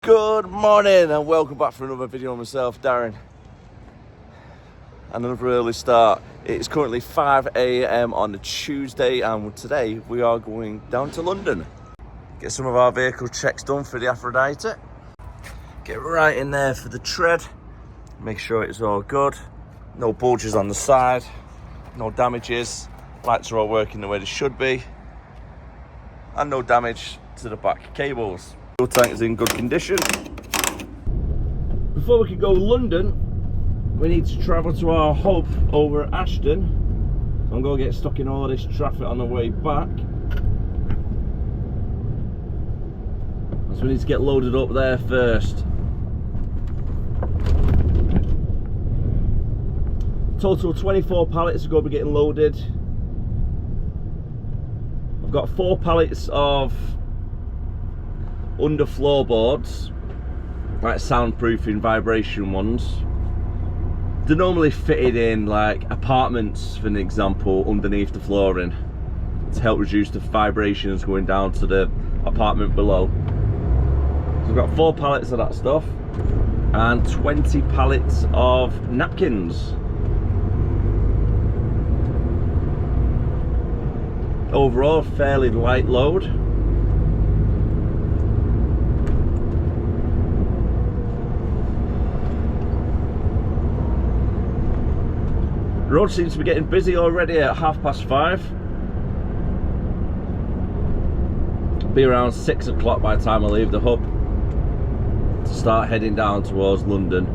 Good morning and welcome back for another video on myself, Darren. And another early start. It's currently 5 AM on a Tuesday and today we are going down to London. Get some of our vehicle checks done for the Aphrodite. Get right in there for the tread. Make sure it's all good. No bulges on the side. No damages. Lights are all working the way they should be. And no damage to the back cables. Fuel tank is in good condition. Before we can go to London, we need to travel to our hub over at Ashton. So I'm going to get stuck in all this traffic on the way back. So we need to get loaded up there first. Total 24 pallets are going to be getting loaded. I've got 4 pallets of under floorboards, like soundproofing vibration ones. They're normally fitted in like apartments, for an example, underneath the flooring to help reduce the vibrations going down to the apartment below. So we've got 4 pallets of that stuff and 20 pallets of napkins. Overall, fairly light load. The road seems to be getting busy already at 5:30. It'll be around 6 o'clock by the time I leave the hub to start heading down towards London.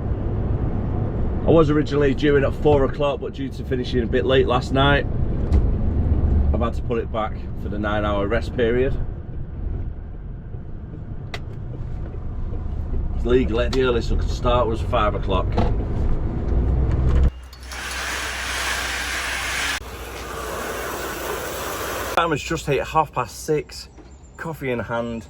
I was originally due in at 4 o'clock, but due to finishing a bit late last night, I've had to put it back for the 9-hour rest period. Legally, the earliest I could start was 5 o'clock. Time has just hit 6:30, coffee in hand,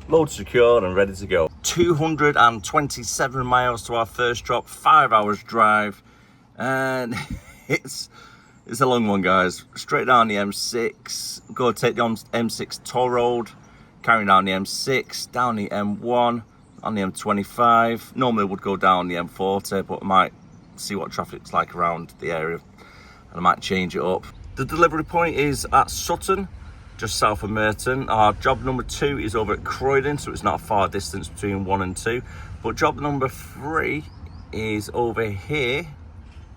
load secured and ready to go. 227 miles to our first drop, 5 hours drive, and it's a long one, guys. Straight down the M6, go take the M6 toll road, carrying down the M6, down the M1, on the M25. Normally would go down the M40, but I might see what traffic's like around the area and I might change it up. The delivery point is at Sutton, just south of Merton. Our job number 2 is over at Croydon, so it's not a far distance between 1 and 2. But job number 3 is over here,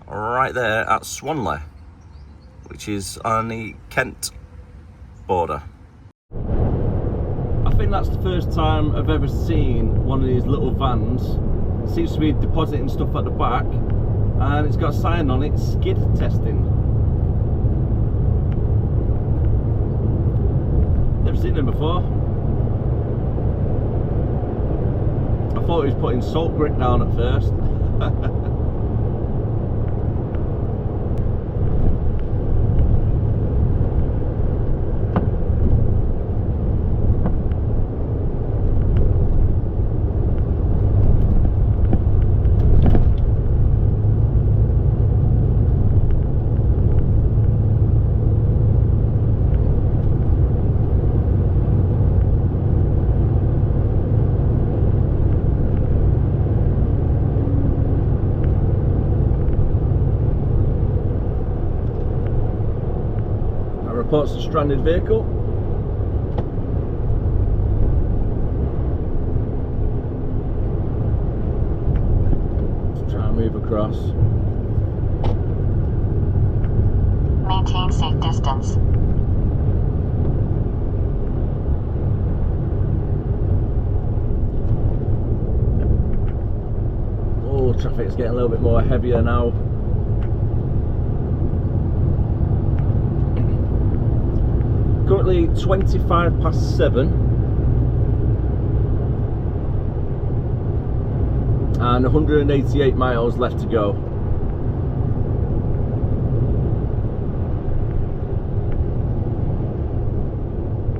right there at Swanley, which is on the Kent border. I think that's the first time I've ever seen one of these little vans. It seems to be depositing stuff at the back, and it's got a sign on it, skid testing. Never seen them before. I thought he was putting salt brick down at first. Reports a stranded vehicle. Let's try and move across. Maintain safe distance. Oh, traffic's getting a little bit more heavier now. Currently 7:25 and 188 miles left to go.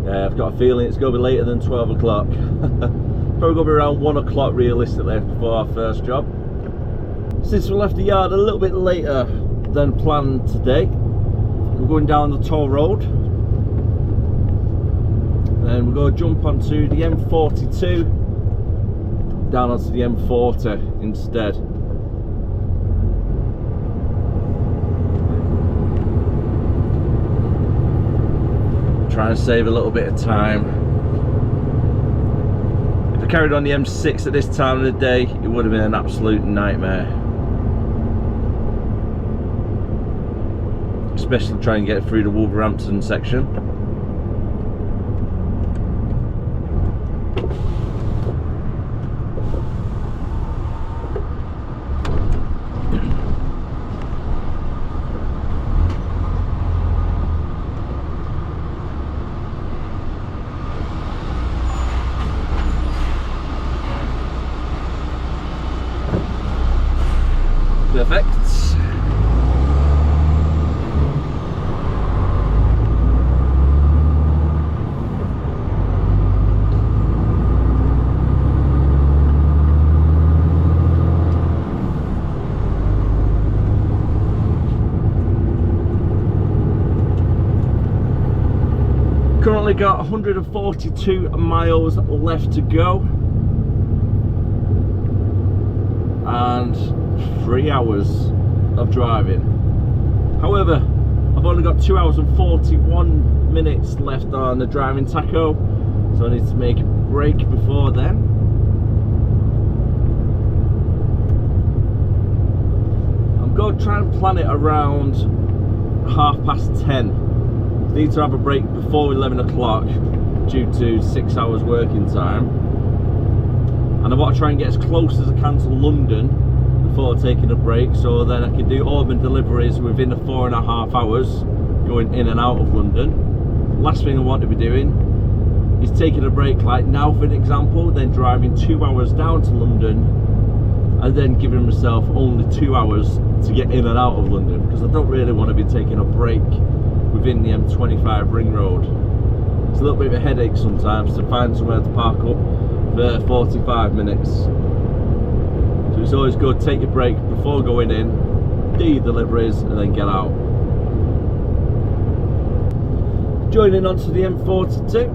Yeah, I've got a feeling it's going to be later than 12 o'clock. Probably going to be around 1 o'clock realistically before our first job. Since we left the yard a little bit later than planned today, we're going down the toll road. And we're going to jump onto the M42 down onto the M40 instead. Trying to save a little bit of time. If I carried on the M6 at this time of the day, it would have been an absolute nightmare. Especially trying to get through the Wolverhampton section. Perfect. Currently got 142 miles left to go. And 3 hours of driving. However, I've only got 2 hours and 41 minutes left on the driving tacho, so I need to make a break before then. I'm going to try and plan it around 10:30. I need to have a break before 11 o'clock due to 6 hours working time, and I want to try and get as close as I can to London before taking a break, so then I can do all my deliveries within the 4.5 hours going in and out of London. Last thing I want to be doing is taking a break like now, for an example, then driving 2 hours down to London and then giving myself only 2 hours to get in and out of London, because I don't really want to be taking a break within the M25 ring road. It's a little bit of a headache sometimes to find somewhere to park up for 45 minutes. So it's always good to take your break before going in, do your deliveries and then get out. Joining onto the M42.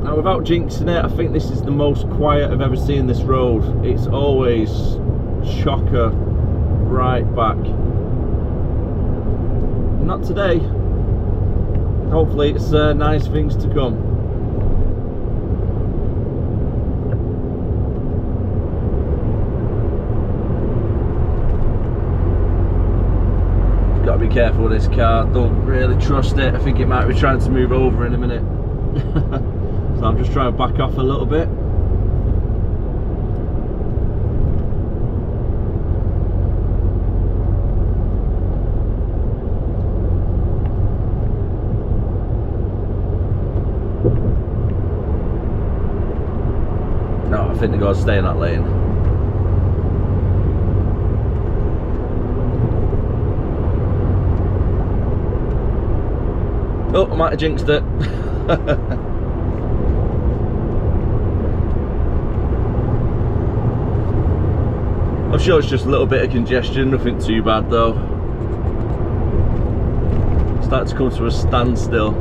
Now, without jinxing it, I think this is the most quiet I've ever seen this road. It's always chocker right back. Not today. Hopefully it's nice things to come. Got to be careful with this car. Don't really trust it. I think it might be trying to move over in a minute. So I'm just trying to back off a little bit. No, I think they've got to stay in that lane. Oh, I might have jinxed it. I'm sure it's just a little bit of congestion, nothing too bad though. Starting to come to a standstill.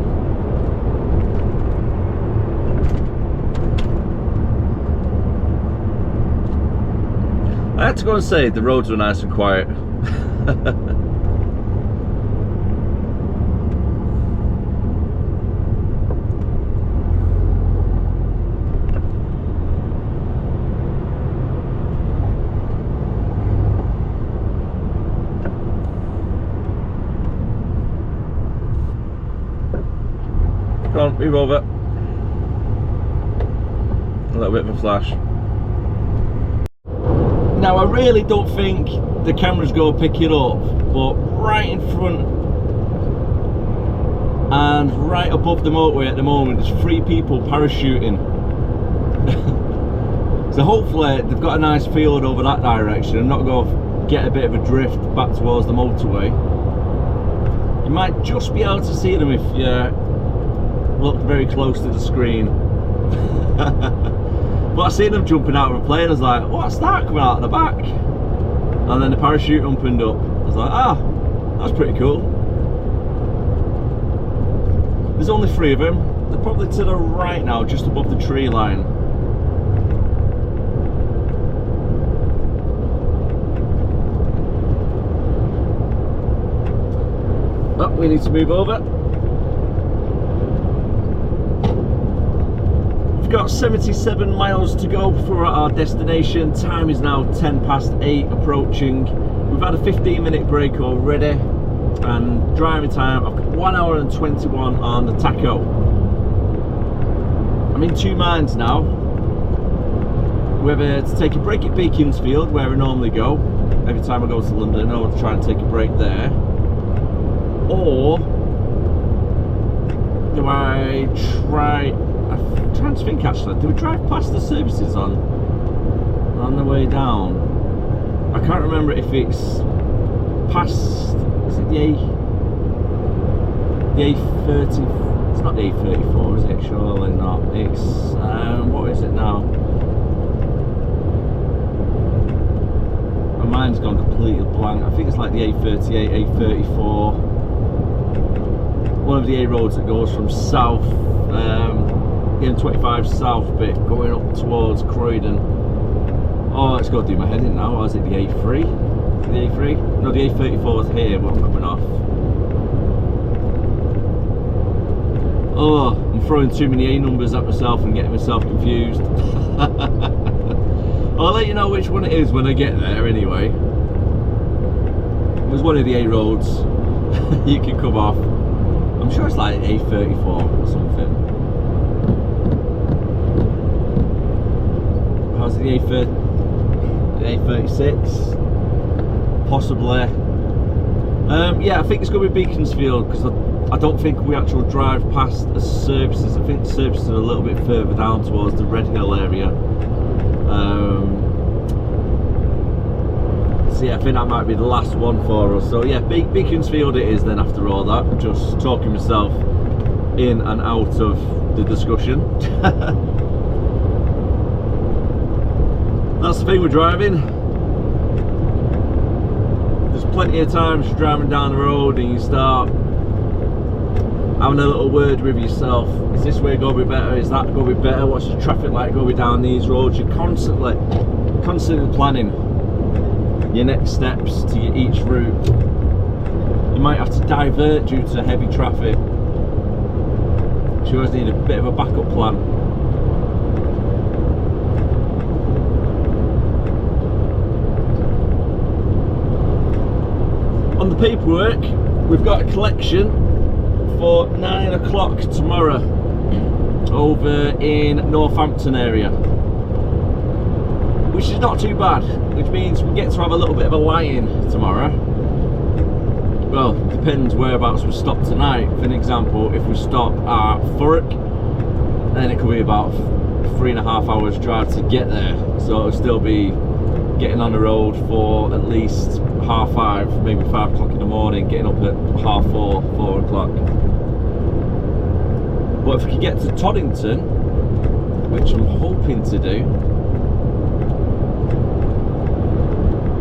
I had to go and say the roads were nice and quiet. Come on, move over. A little bit of a flash. Now, I really don't think the camera's going to pick it up, but right in front and right above the motorway at the moment, there's 3 people parachuting. So hopefully they've got a nice field over that direction and not going to get a bit of a drift back towards the motorway. You might just be able to see them if you look very close to the screen. But I seen them jumping out of a plane. I was like, what's that coming out of the back? And then the parachute opened up. I was like, ah, that's pretty cool. There's only 3 of them. They're probably to the right now, just above the tree line. we need to move over. We've got 77 miles to go before we're at our destination. Time is now 8:10 approaching. We've had a 15-minute break already, and driving time, I've got 1 hour and 21 on the tacho. I'm in two minds now, whether to take a break at Beaconsfield, where I normally go every time I go to London, or to try and take a break there, or do I try, I'm trying to think actually, do we drive past the services on the way down? I can't remember if it's past, is it the A30, it's not the A34, is it? Surely not. It's, what is it now? My mind's gone completely blank. I think it's like the A38, A34. One of the A roads that goes from south, the M25 south bit, going up towards Croydon. Oh, it's got to do my head in now. Or is it the A3? The A3? No, the A34 is here, but I'm coming off. Oh, I'm throwing too many A numbers at myself and getting myself confused. I'll let you know which one it is when I get there anyway. There's one of the A roads you can come off. I'm sure it's like A34 or something. How's the A30? A36? Possibly. Yeah, I think it's going to be Beaconsfield, because I don't think we actually drive past the services. I think the services are a little bit further down towards the Red Hill area. So yeah, I think that might be the last one for us. So yeah, Beaconsfield it is then after all that. Just talking myself in and out of the discussion. That's the thing with driving. There's plenty of times you're driving down the road and you start having a little word with yourself. Is this way going to be better? Is that going to be better? What's the traffic like going to be down these roads? You're constantly planning your next steps to each route. You might have to divert due to heavy traffic. So you always need a bit of a backup plan. On the paperwork, we've got a collection for 9 o'clock tomorrow over in Northampton area, which is not too bad, which means we get to have a little bit of a lie-in tomorrow. Well, depends whereabouts we stop tonight. For an example, if we stop at Thurrock, then it could be about 3.5 hours drive to get there, so it'll still be getting on the road for at least 5:30, maybe 5 o'clock in the morning, getting up at 4:30, 4 o'clock. But if we could get to Toddington, which I'm hoping to do,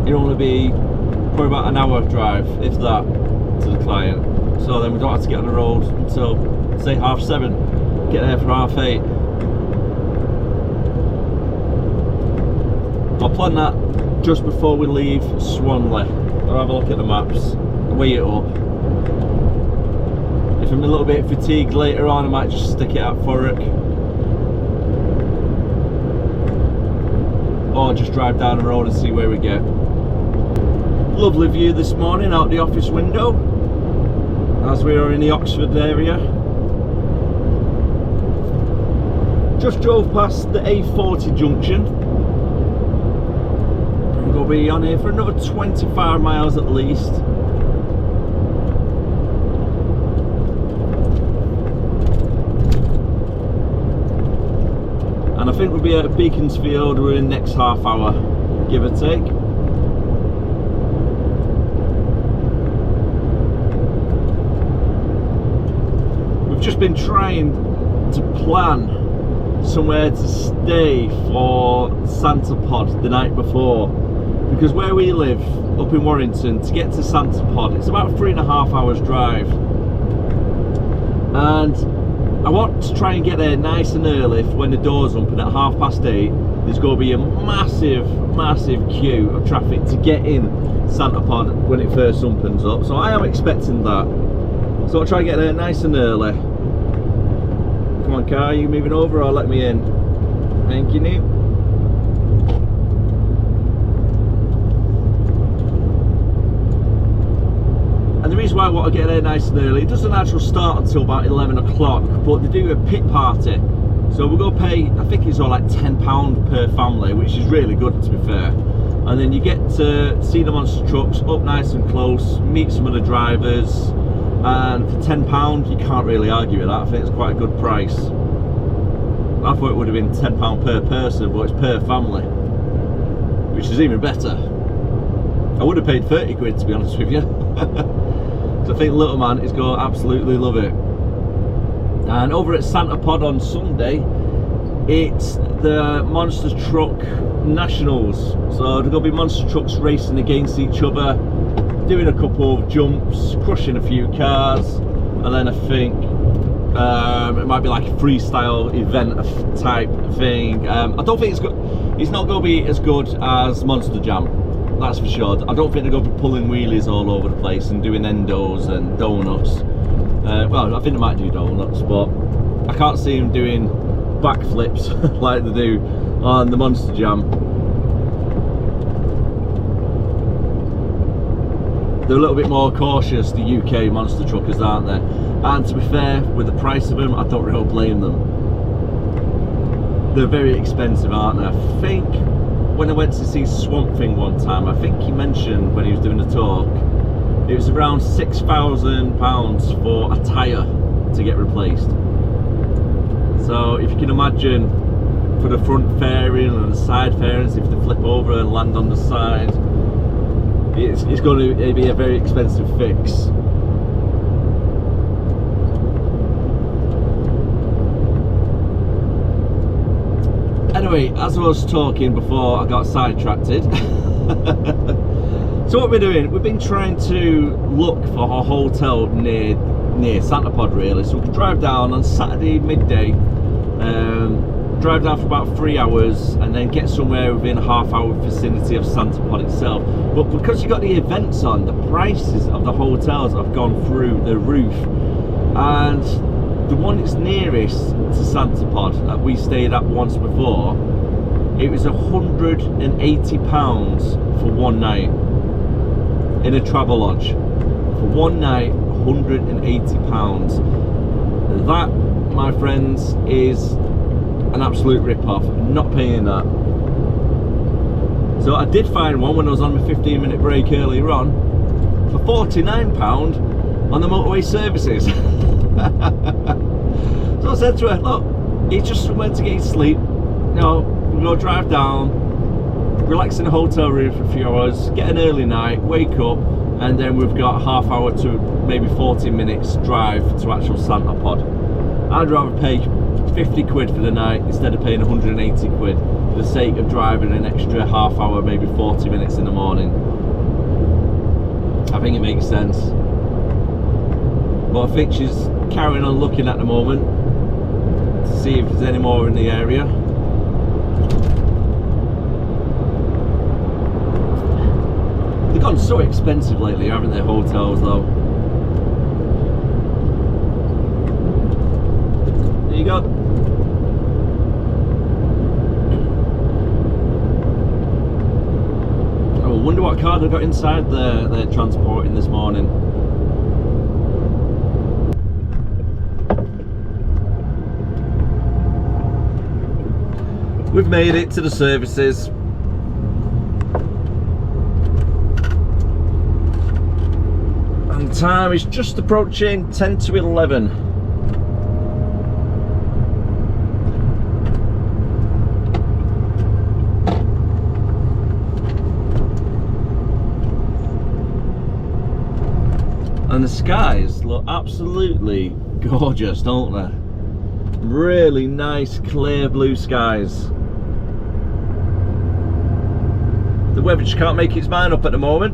it'll only be probably about an hour drive, if that, to the client. So then we don't have to get on the road until, say, 7:30, get there for 8:30. I'll plan that just before we leave Swanley. I'll have a look at the maps, weigh it up. If I'm a little bit fatigued later on, I might just stick it at Thurrock, or just drive down the road and see where we get. Lovely view this morning out the office window as we are in the Oxford area. Just drove past the A40 junction. We'll be on here for another 25 miles at least. And I think we'll be at Beaconsfield within the next half hour, give or take. We've just been trying to plan somewhere to stay for Santa Pod the night before, because where we live up in Warrington, to get to Santa Pod, it's about 3.5 hours drive, and I want to try and get there nice and early for when the doors open at 8:30. There's going to be a massive queue of traffic to get in Santa Pod when it first opens up, so I am expecting that. So I'll try and get there nice and early. Come on, car, you moving over or let me in? Thank you, Newt. And the reason why I want to get there nice and early, it doesn't actually start until about 11 o'clock, but they do a pit party. So we'll go pay, I think it's all like £10 per family, which is really good to be fair. And then you get to see the monster trucks up nice and close, meet some of the drivers, and for £10 you can't really argue with that. I think it's quite a good price. I thought it would have been £10 per person, but it's per family, which is even better. I would have paid 30 quid to be honest with you. So I think little man is going to absolutely love it. And over at Santa Pod on Sunday, it's the Monster Truck Nationals. So there's going to be monster trucks racing against each other, doing a couple of jumps, crushing a few cars, and then I think it might be like a freestyle event type thing. I don't think it's not going to be as good as Monster Jam, that's for sure. I don't think they're going to be pulling wheelies all over the place and doing endos and donuts. Well, I think they might do donuts, but I can't see them doing backflips like they do on the Monster Jam. They're a little bit more cautious, the UK monster truckers, aren't they? And to be fair, with the price of them, I don't really blame them. They're very expensive, aren't they? I think when I went to see Swamp Thing one time, I think he mentioned when he was doing the talk, it was around £6,000 for a tyre to get replaced. So if you can imagine, for the front fairing and the side fairings, if they flip over and land on the side, it's going to be a very expensive fix. Anyway, as I was talking before I got sidetracked, so what we're doing, we've been trying to look for a hotel near Santa Pod really, so we can drive down on Saturday midday, drive down for about 3 hours and then get somewhere within a half-hour vicinity of Santa Pod itself. But because you've got the events on, the prices of the hotels have gone through the roof, and the one that's nearest to Santa Pod that we stayed at once before, it was £180 for one night in a travel lodge. For one night, £180. That, my friends, is an absolute rip-off. I'm not paying that. So I did find one when I was on my 15-minute break earlier on for £49 on the motorway services. So I said to her, look, it's just somewhere to get you sleep. You know, we'll go drive down, relax in a hotel room for a few hours, get an early night, wake up, and then we've got a half hour to maybe 40 minutes drive to actual Santa Pod. I'd rather pay 50 quid for the night instead of paying 180 quid for the sake of driving an extra half hour, maybe 40 minutes in the morning. I think it makes sense. But I think she's carrying on looking at the moment to see if there's any more in the area. They've gone so expensive lately, haven't they, hotels though? There you go. I wonder what car they got inside they're transporting this morning. We've made it to the services. And time is just approaching 10 to 11. And the skies look absolutely gorgeous, don't they? Really nice, clear blue skies. The weather just can't make its mind up at the moment.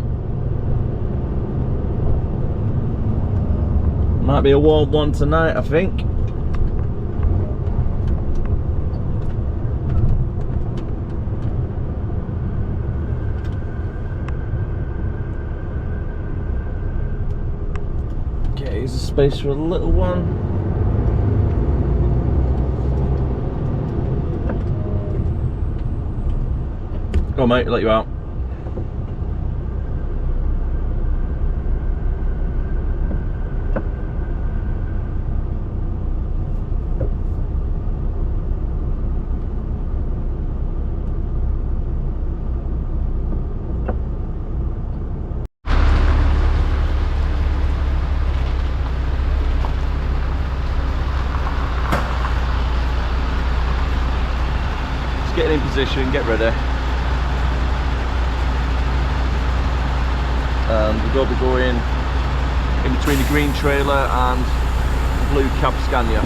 Might be a warm one tonight, I think. Okay, here's the space for a little one. Go on, mate, let you out. Just getting in position, get ready. And we're going to be going in between the green trailer and the blue cab Scania.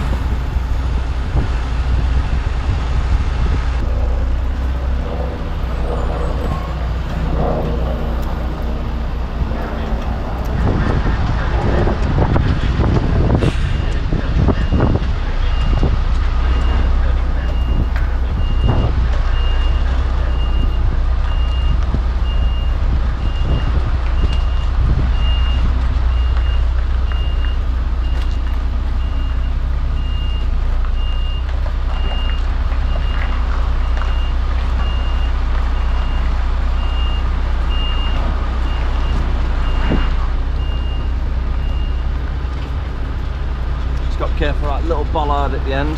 Careful, that little bollard at the end.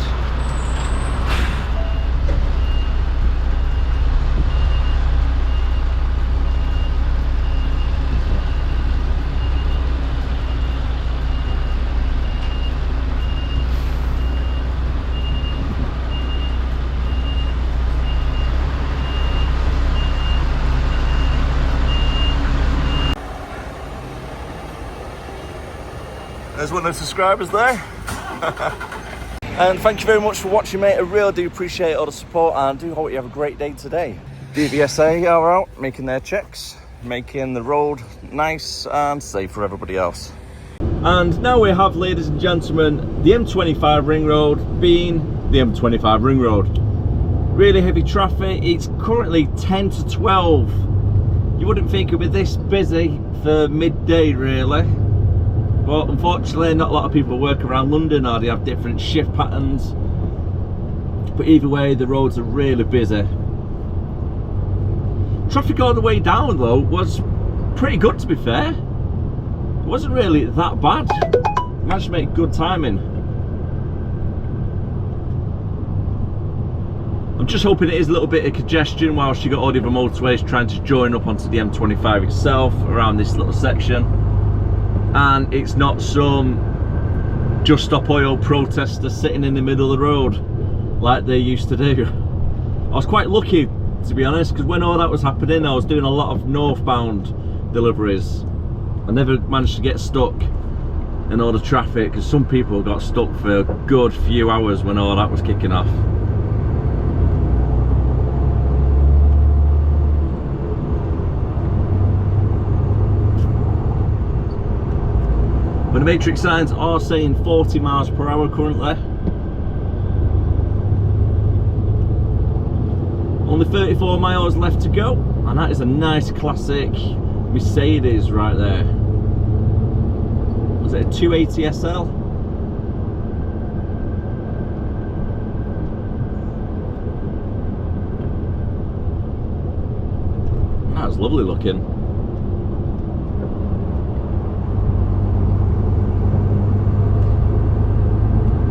There's one of the subscribers there. And thank you very much for watching, mate. I really do appreciate all the support, and I do hope you have a great day today. DVSA are out making their checks, making the road nice and safe for everybody else. And now we have, ladies and gentlemen, the M25 ring road being the M25 ring road. Really heavy traffic. It's currently 10 to 12. You wouldn't think it'd be this busy for midday, really. But unfortunately, not a lot of people work around London, or they have different shift patterns. But either way, the roads are really busy. Traffic all the way down, though, was pretty good, to be fair. It wasn't really that bad. Managed to make good timing. I'm just hoping it is a little bit of congestion whilst you got all the other motorways trying to join up onto the M25 itself around this little section. And it's not some Just Stop Oil protester sitting in the middle of the road like they used to do. I was quite lucky, to be honest, because when all that was happening, I was doing a lot of northbound deliveries. I never managed to get stuck in all the traffic, because some people got stuck for a good few hours when all that was kicking off. But the matrix signs are saying 40 miles per hour currently. Only 34 miles left to go, and that is a nice classic Mercedes right there. Was it a 280 SL? That's lovely looking.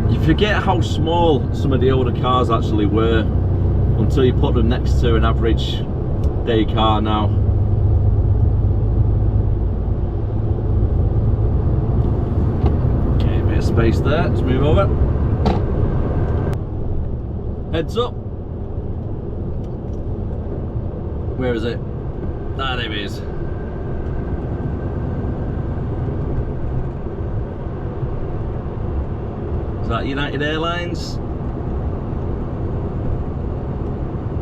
You forget how small some of the older cars actually were until you put them next to an average day car now. Okay, a bit of space there, let's move over. Heads up. Where is it? Ah, there it is. Is that United Airlines?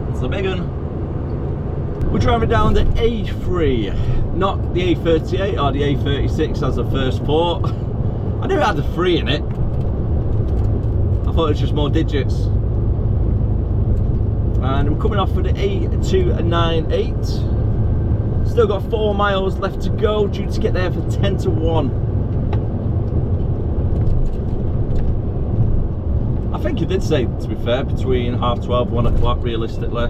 It's the big one. We're driving down the A3, not the A38 or the A36 as the first port. I knew it had a 3 in it. I thought it was just more digits. And we're coming off for the A298. Still got 4 miles left to go, due to get there for 10 to 1. I think he did say, to be fair, between 12:30, 1 o'clock realistically.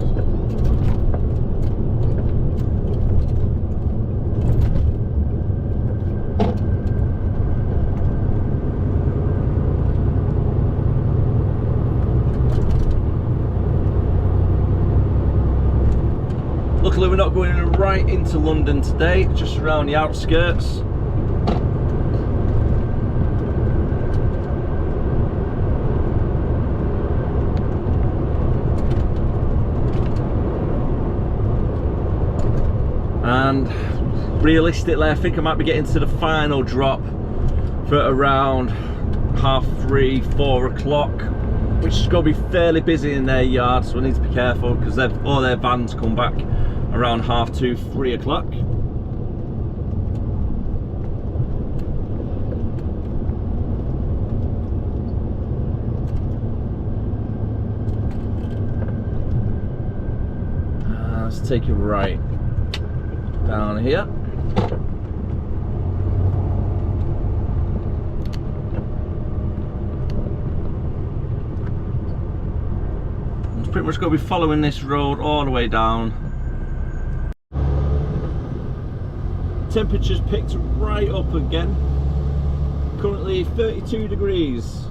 Luckily we're not going right into London today, just around the outskirts. And realistically I think I might be getting to the final drop for around 3:30, 4 o'clock, which is going to be fairly busy in their yard, so I need to be careful because all their vans come back around 2:30, 3 o'clock. Let's take it right down here. It's pretty much going to be following this road all the way down. Temperature's picked right up again. Currently 32 degrees.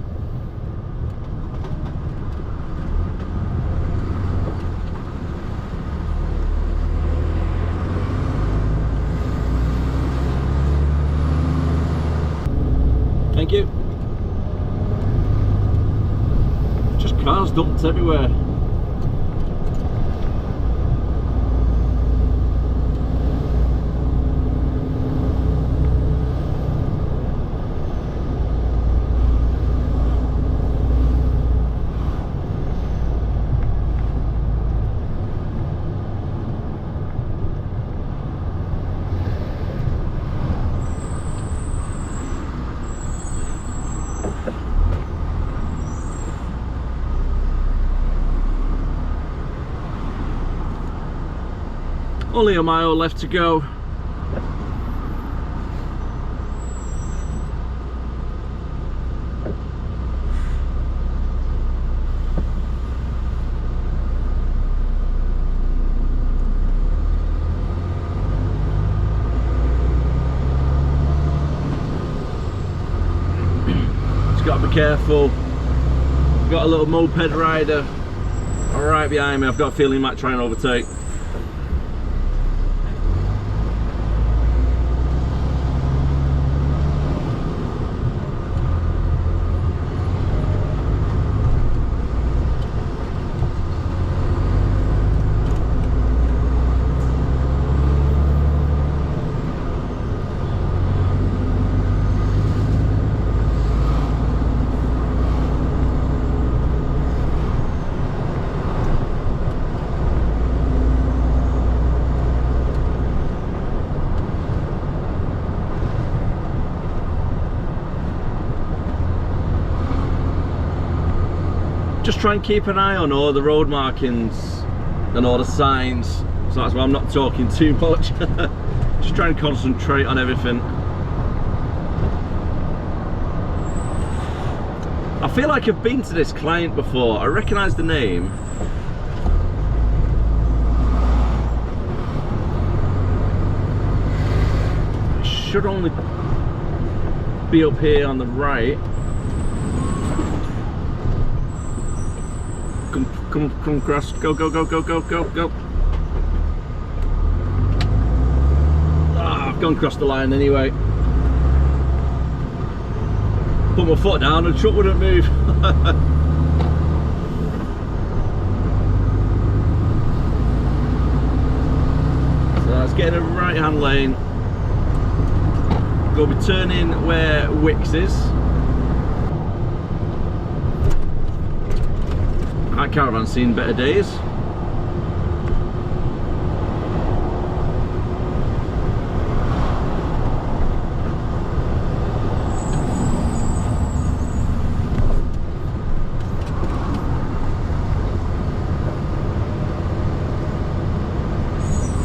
Thank you. Just cars dumped everywhere. Only a mile left to go. Just got to be careful. Got a little moped rider right behind me. I've got a feeling he might try and overtake. Just try and keep an eye on all the road markings and all the signs, so that's why I'm not talking too much. Just try and concentrate on everything. I feel like I've been to this client before. I recognise the name. It should only be up here on the right. Come across, go, go, go, go, go, go, go. Ah, I've gone across the line anyway. Put my foot down and the truck wouldn't move. So that's getting a right hand lane. Go be turning where Wicks is. That caravan's seen better days.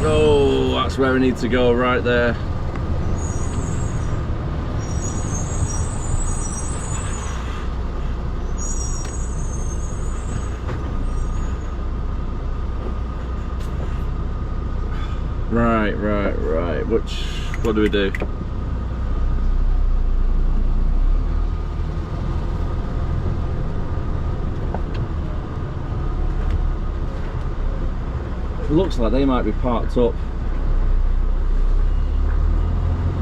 Oh, that's where we need to go, right there. Right. What do we do? It looks like they might be parked up.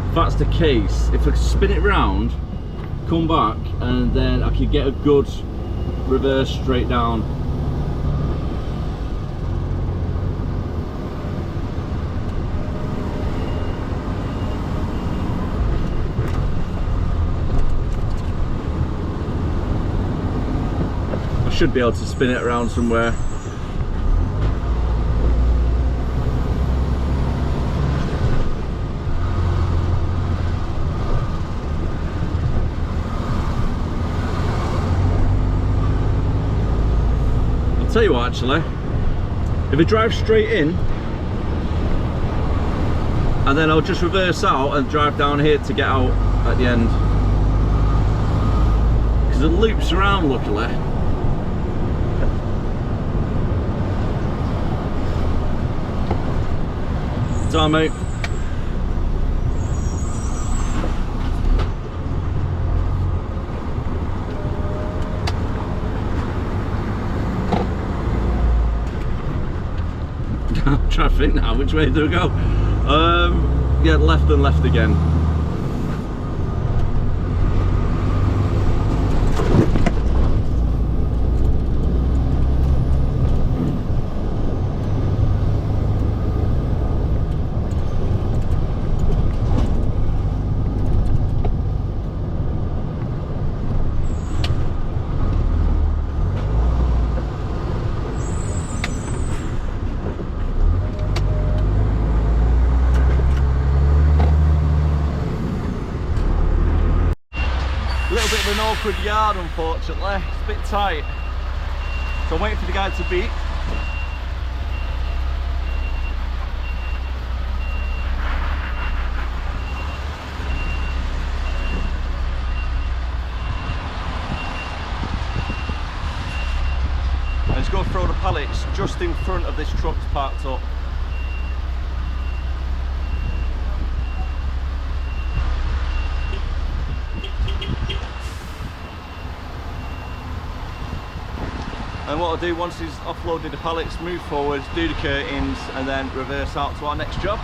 If that's the case, if I spin it round, come back, and then I could get a good reverse straight down. I should be able to spin it around somewhere. Tell you what, actually, if I drive straight in and then I'll just reverse out and drive down here to get out at the end, because it loops around luckily. Time, mate. I'm trying to think now, which way do we go? Yeah, left and left again. An awkward yard, unfortunately. It's a bit tight, so I'm waiting for the guy to beep. Let's go throw the pallets just in front of this truck's parked up. And what I'll do once he's offloaded the pallets, move forwards, do the curtains, and then reverse out to our next job.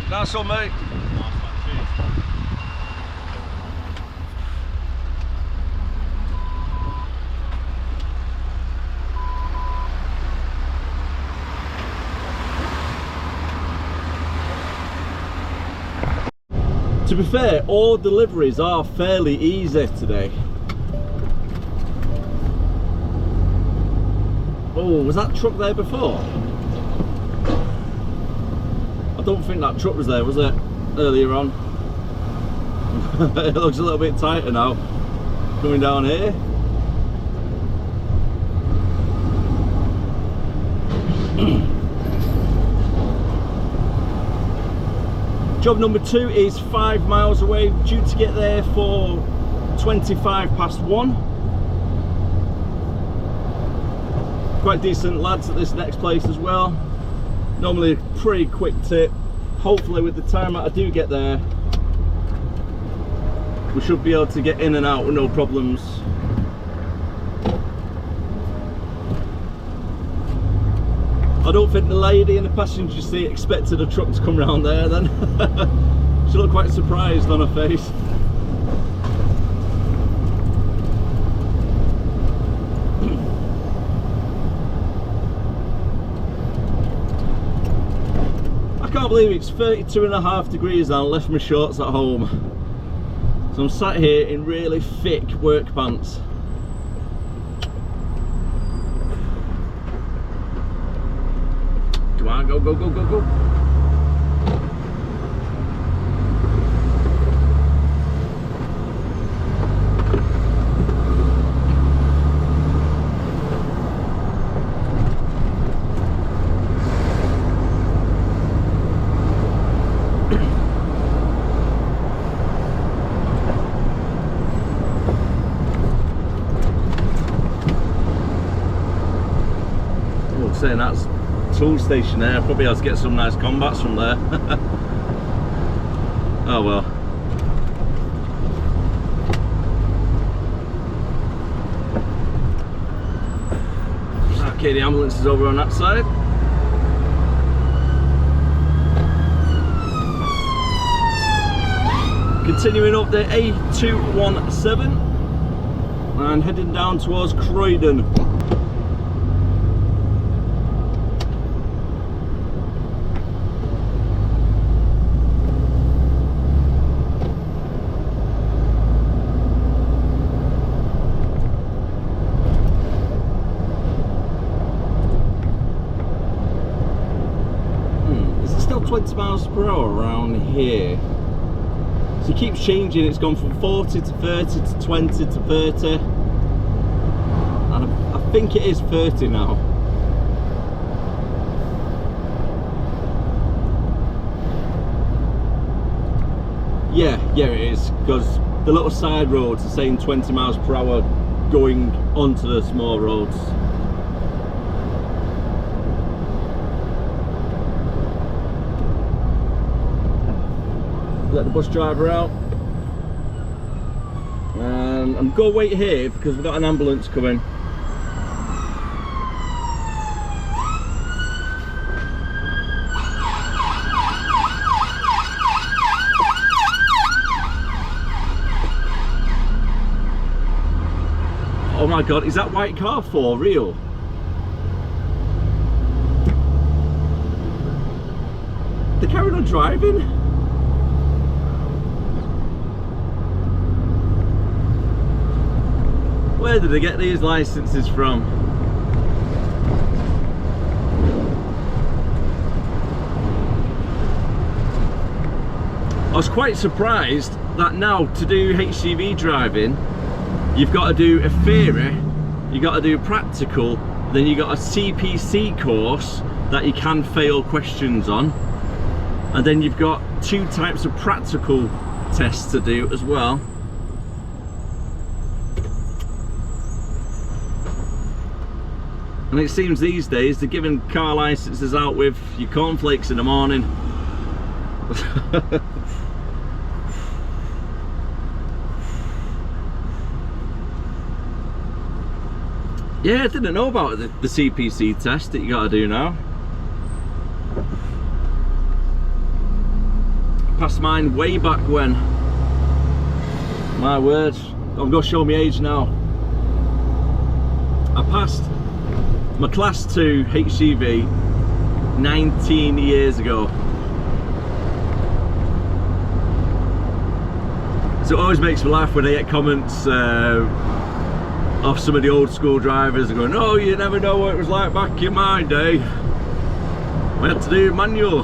Nice one, mate. To be fair, all deliveries are fairly easy today. Oh, was that truck there before? I don't think that truck was there, was it? Earlier on. It looks a little bit tighter now. Coming down here. Job number 2 is 5 miles away, due to get there for 1:25. Quite decent lads at this next place as well. Normally a pretty quick tip. Hopefully with the time that I do get there, we should be able to get in and out with no problems. I don't think the lady in the passenger seat expected a truck to come round there then. She looked quite surprised on her face. can't believe it's 32.5 degrees now. I left my shorts at home. So I'm sat here in really thick work pants. Come on, go, go, go, go, go. Saying that's tool station there. Probably has to get some nice combats from there. Oh well. Okay, the ambulance is over on that side. Continuing up the A217 and heading down towards Croydon. Is it still 20 miles per hour around here? So it keeps changing. It's gone from 40 to 30 to 20 to 30, and I think it is 30 now. Yeah, it is, because the little side roads are saying 20 miles per hour going onto the small roads. Let the bus driver out, and I'm going to wait here because we've got an ambulance coming. Oh my god, is that white car for real? They're carrying on driving? Where did they get these licenses from? I was quite surprised that now to do HGV driving, you've got to do a theory, you've got to do practical, then you've got a CPC course that you can fail questions on, and then you've got 2 types of practical tests to do as well. And it seems these days they're giving car licenses out with your cornflakes in the morning. Yeah, I didn't know about the CPC test that you gotta do now. Passed mine way back when. My word, I'm gonna show my age now. I passed my class 2 HGV 19 years ago. So it always makes me laugh when I get comments off some of the old school drivers going, oh, you never know what it was like back in my day. We had to do manual.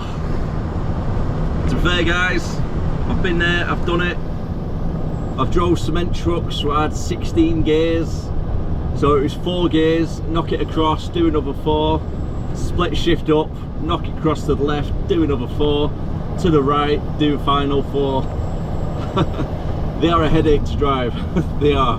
To be fair guys, I've been there, I've done it. I've drove cement trucks where I had 16 gears. So it was 4 gears, knock it across, do another 4, split shift up, knock it across to the left, do another 4, to the right, do a final 4. They are a headache to drive, they are.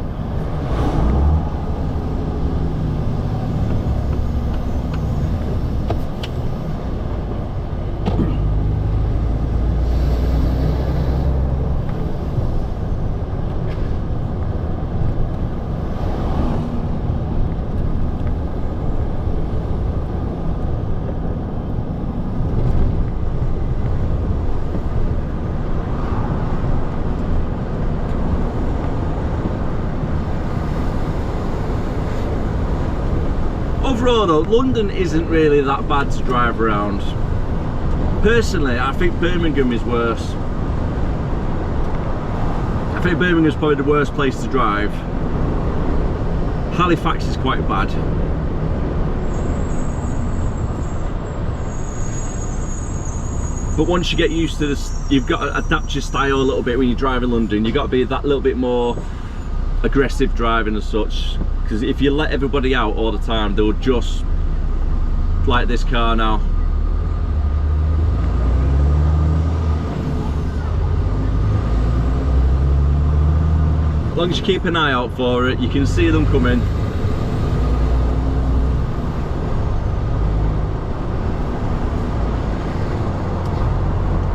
Overall though, London isn't really that bad to drive around. Personally, I think Birmingham is worse. I think Birmingham is probably the worst place to drive. Halifax is quite bad. But once you get used to this, you've got to adapt your style a little bit when you drive in London. You've got to be that little bit more aggressive driving as such. Because if you let everybody out all the time, they'll just, like this car now. As long as you keep an eye out for it, you can see them coming.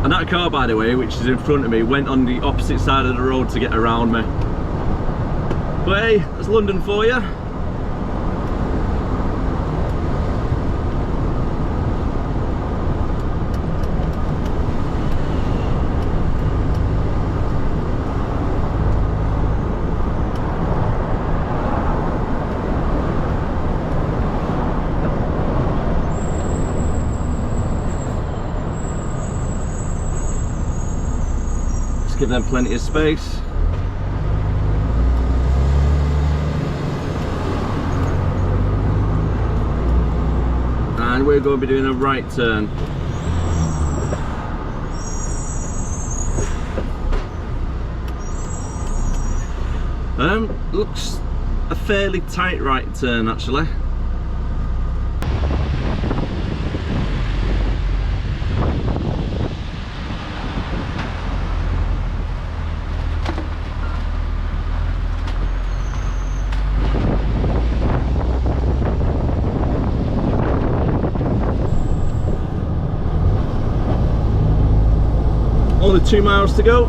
And that car, by the way, which is in front of me, went on the opposite side of the road to get around me. But hey, that's London for you. Give them plenty of space. And we're going to be doing a right turn. Looks a fairly tight right turn actually. Only 2 miles to go.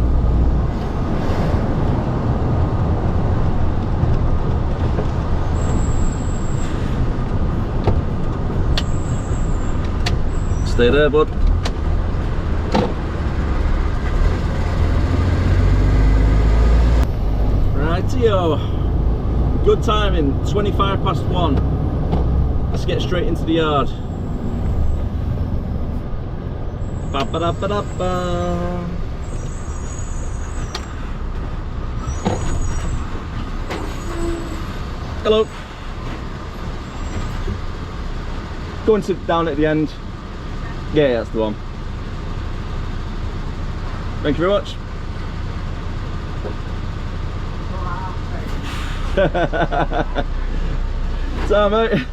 Stay there, bud. Rightio. Good timing, 1:25. Let's get straight into the yard. Ba-ba-da-ba-da-ba. Hello. Go and sit down at the end. Yeah, that's the one. Thank you very much. So, mate.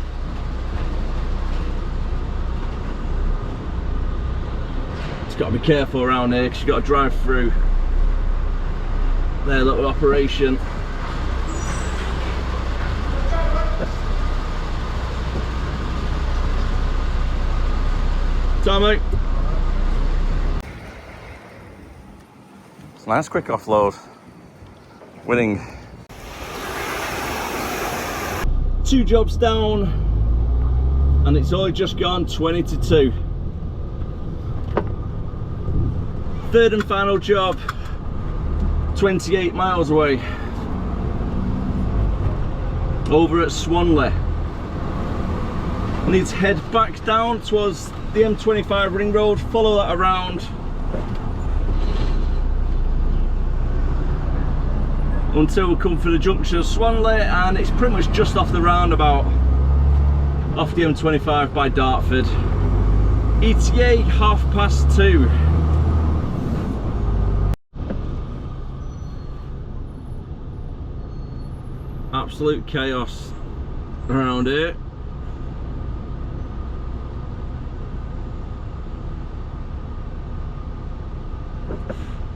Got to be careful around here because you've got to drive through their little operation. So, mate. It's a nice quick offload. Winning. 2 jobs down, and it's only just gone 20 to 2. Third and final job, 28 miles away, over at Swanley. I need to head back down towards the M25 ring road, follow that around until we come for the junction of Swanley, and it's pretty much just off the roundabout, off the M25 by Dartford. ETA 2:30. Absolute chaos around here.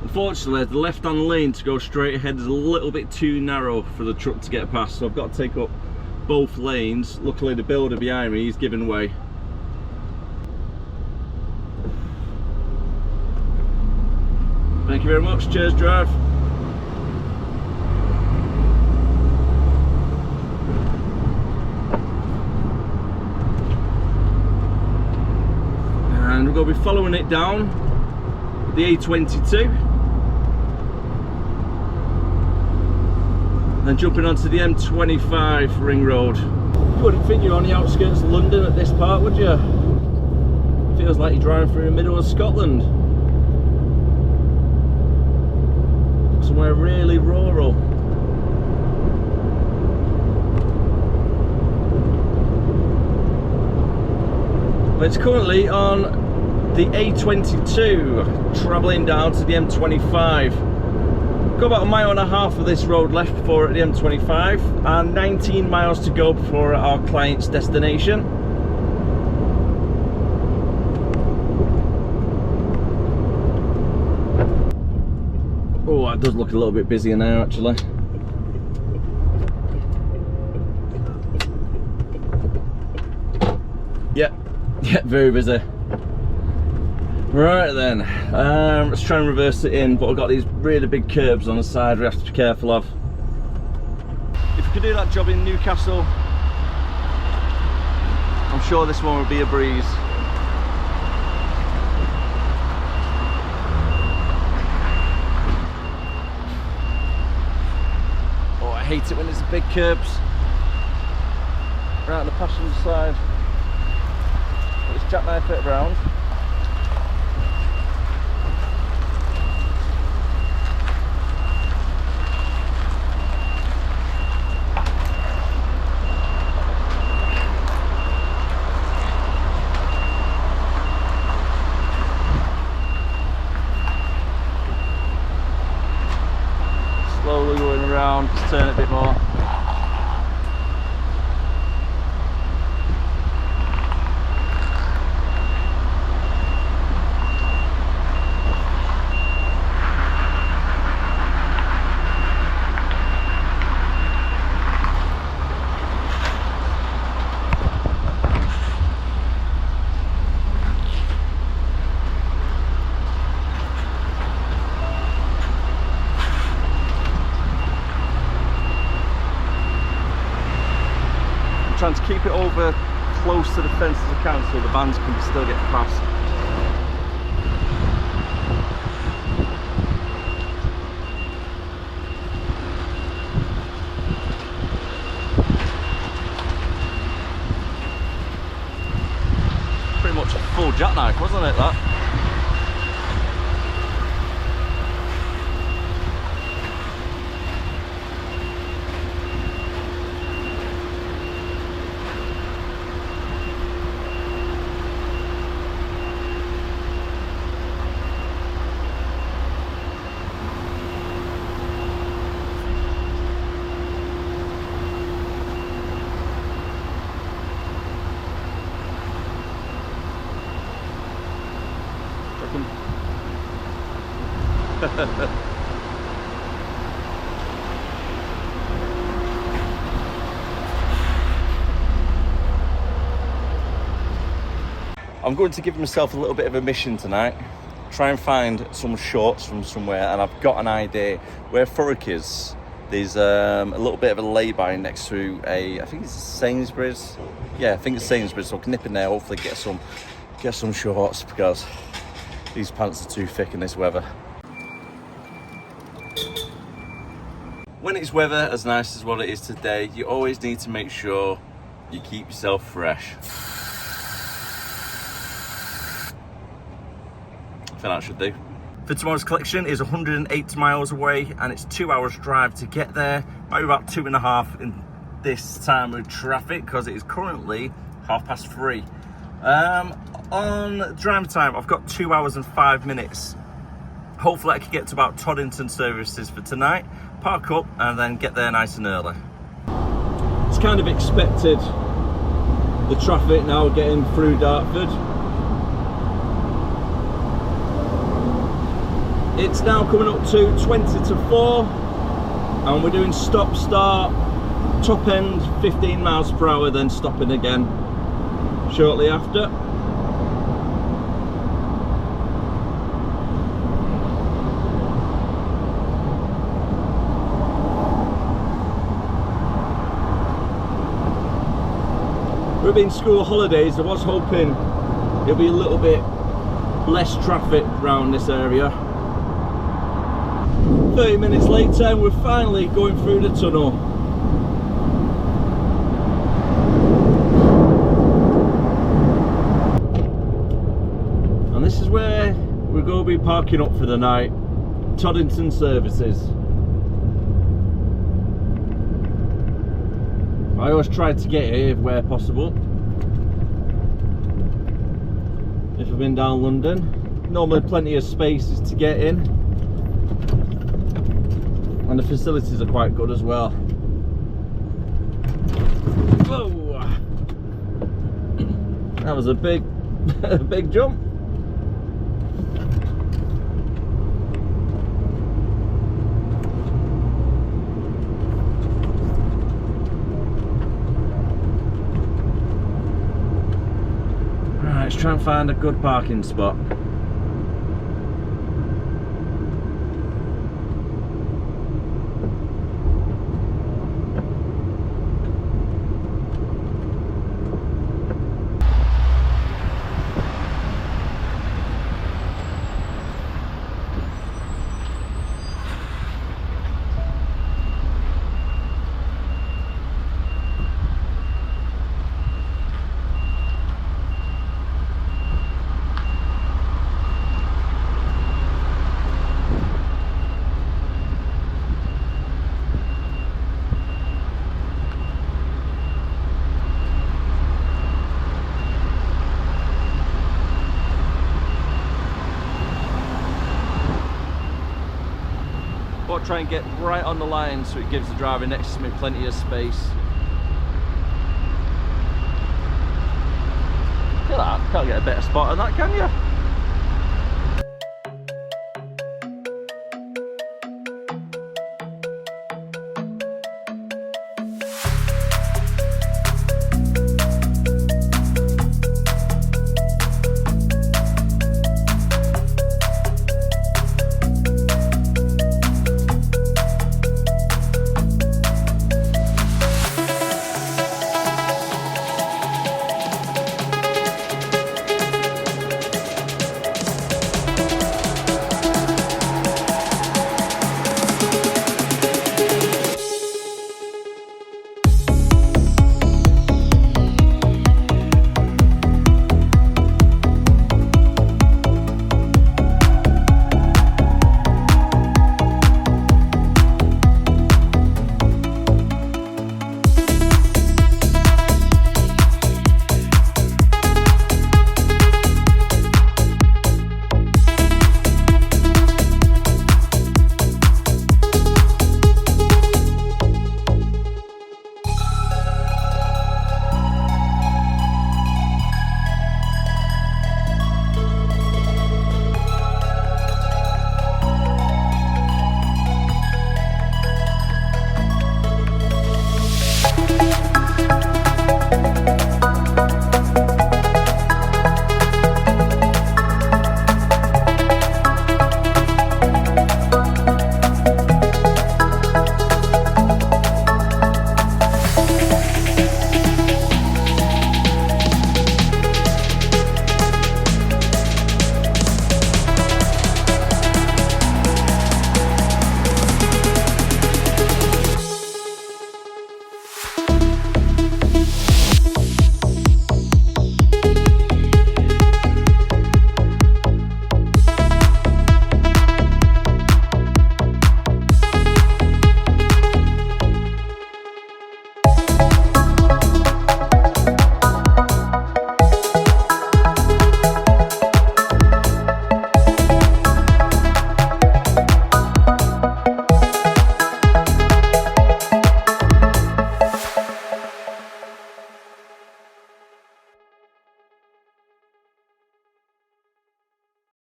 Unfortunately, the left-hand lane to go straight ahead is a little bit too narrow for the truck to get past, so I've got to take up both lanes. Luckily, the builder behind me, he's giving way. Thank you very much. Cheers, drive. And we're going to be following it down the A22, then jumping onto the M25 ring road. You wouldn't think you're on the outskirts of London at this part, would you? Feels like you're driving through the middle of Scotland. Somewhere really rural. It's currently on the A22, travelling down to the M25. Got about 1.5 miles of this road left before at the M25, and 19 miles to go before our client's destination. Oh, it does look a little bit busier now, actually. Yeah, very busy. Right then, let's try and reverse it in, but I've got these really big curbs on the side we have to be careful of. If you could do that job in Newcastle, I'm sure this one will be a breeze. Oh, I hate it when it's the big curbs. Right on the passenger side. Let's jackknife it around. Slowly going around, just turn it a bit more. Trying to keep it over close to the fence as I can so the vans can still get past. Pretty much a full jackknife, wasn't it, that? I'm going to give myself a little bit of a mission tonight. Try and find some shorts from somewhere, and I've got an idea. Where Thurrock is, there's a little bit of a lay-by next to I think it's Sainsbury's. Yeah, I think it's Sainsbury's, so I can nip in there, hopefully get some shorts, because these pants are too thick in this weather. When it's weather as nice as what it is today, you always need to make sure you keep yourself fresh. I think that should do. For tomorrow's collection is 108 miles away, and it's 2 hours drive to get there. Maybe about 2.5 in this time of traffic, because it is currently 3:30. On drive time, I've got 2 hours and 5 minutes. Hopefully I can get to about Toddington services for tonight, park up and then get there nice and early. It's kind of expected, the traffic now getting through Dartford. It's now coming up to 20 to 4, and we're doing stop start, top end 15 miles per hour, then stopping again shortly after. With it being school holidays, I was hoping there'll be a little bit less traffic around this area. 30 minutes later, and we're finally going through the tunnel. parking up for the night. Toddington Services. I always try to get here where possible. If I've been down London, normally plenty of spaces to get in, and the facilities are quite good as well. Whoa! That was a big, a big jump. Let's try and find a good parking spot. But try and get right on the line so it gives the driver next to me plenty of space. Look at that, can't get a better spot on that, can you?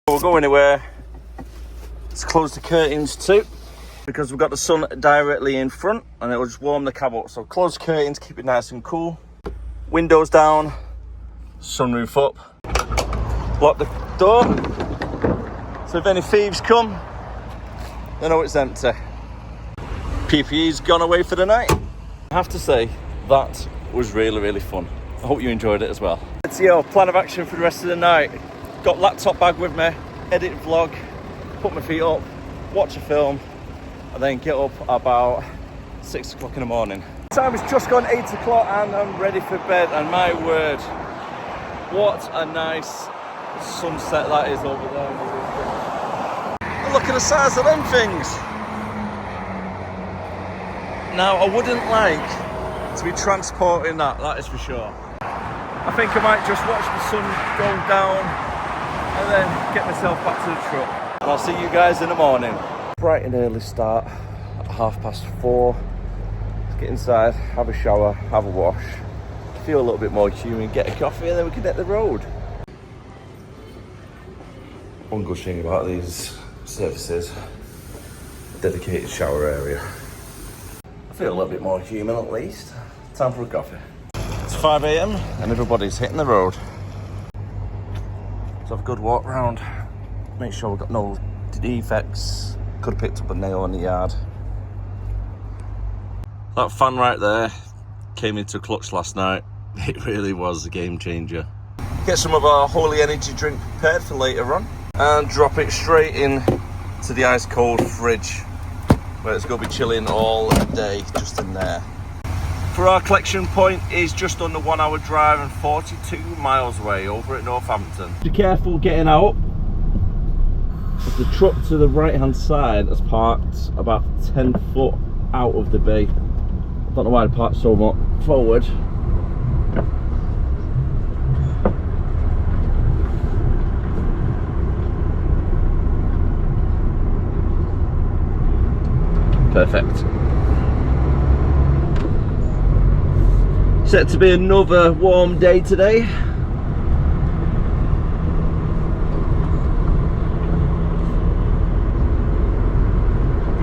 We'll go anywhere. Let's close the curtains too, because we've got the sun directly in front and it'll just warm the cab up. So close the curtains, keep it nice and cool. Windows down, sunroof up. Lock the door, so if any thieves come, they know it's empty. PPE's gone away for the night. I have to say, that was really fun. I hope you enjoyed it as well. Let's see our plan of action for the rest of the night. Got laptop bag with me, edit vlog, put my feet up, watch a film, and then get up about 6 o'clock in the morning. Time is just gone 8 o'clock and I'm ready for bed, and my word, what a nice sunset that is over there. look at the size of them things. Now, I wouldn't like to be transporting that is for sure. I think I might just watch the sun go down and then get myself back to the truck. And I'll see you guys in the morning. Bright and early start at 4:30. Let's get inside, have a shower, have a wash, feel a little bit more human, get a coffee, and then we can hit the road. One good thing about these services, dedicated shower area. I feel a little bit more human at least. Time for a coffee. It's 5 AM and everybody's hitting the road. So have a good walk round. Make sure we've got no defects. Could have picked up a nail in the yard. That fan right there came into clutch last night. It really was a game changer. Get some of our holy energy drink prepared for later on and drop it straight in to the ice cold fridge where it's going to be chilling all day just in there. For our collection point is just under 1 hour drive and 42 miles away over at Northampton. Be careful getting out. The truck to the right hand side has parked about 10 foot out of the bay. I don't know why I parked so much forward. Perfect. Set to be another warm day today.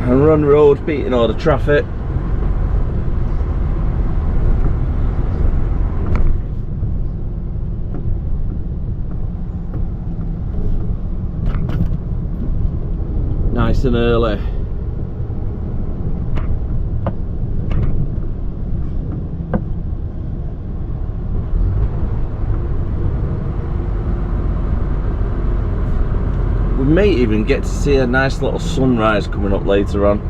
And run road, beating all the traffic. Nice and early. We may even get to see a nice little sunrise coming up later on.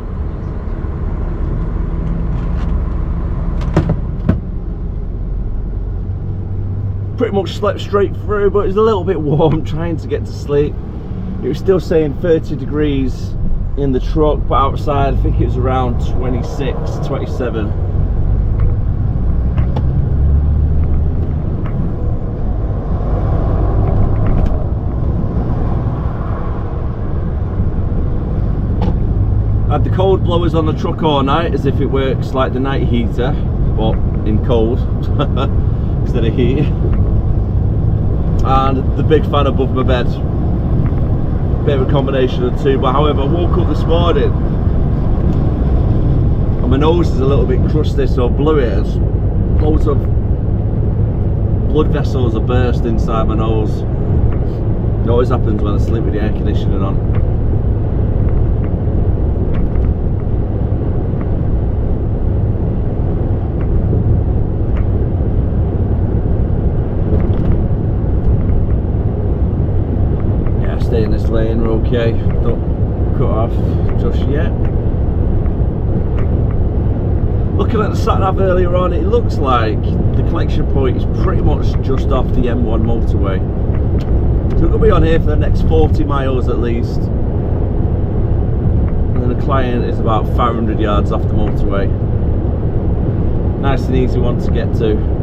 Pretty much slept straight through, but it was a little bit warm trying to get to sleep. It was still saying 30 degrees in the truck, but outside I think it was around 26, 27. Had the cold blowers on the truck all night as if it works like the night heater, but in cold instead of heat. And the big fan above my bed. Bit of a combination of the two, but however I woke up this morning and my nose is a little bit crusty, so blew it as loads of blood vessels are burst inside my nose. It always happens when I sleep with the air conditioning on. Stay in this lane, we're okay, don't cut off just yet. Looking at the sat nav earlier on, it looks like the collection point is pretty much just off the M1 motorway. So we're going to be on here for the next 40 miles at least. And then the client is about 500 yards off the motorway. Nice and easy one to get to.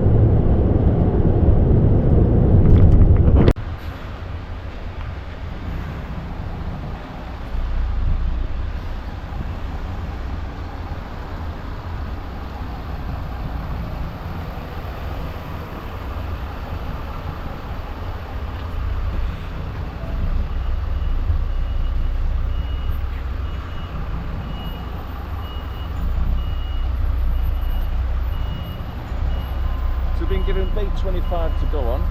We've been given bait 25 to go on.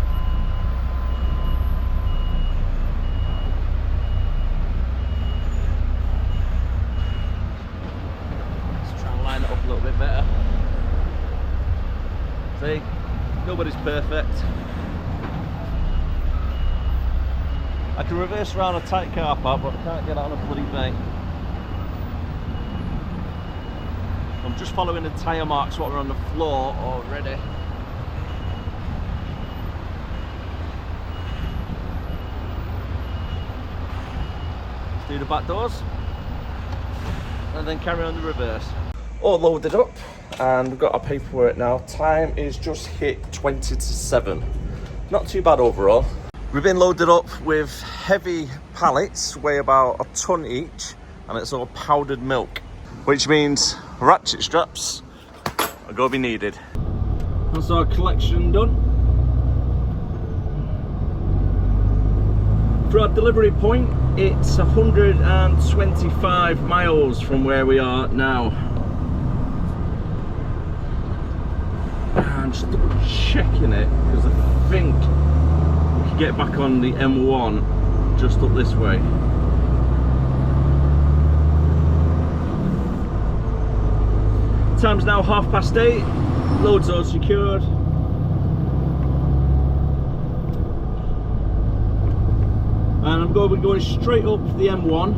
Let's try and line it up a little bit better. See, nobody's perfect. I can reverse around a tight car park, but I can't get out on a bloody bait. I'm just following the tyre marks what are on the floor already. do the back doors, and then carry on the reverse. All loaded up, and we've got our paperwork now. Time is just hit 20 to 7. Not too bad overall. We've been loaded up with heavy pallets, weigh about a ton each, and it's all powdered milk, which means ratchet straps are going to be needed. That's our collection done. For our delivery point, it's 125 miles from where we are now. And just double checking it, because I think we can get back on the M1 just up this way. Time's now 8:30, loads are secured. And I'm going to be going straight up the M1.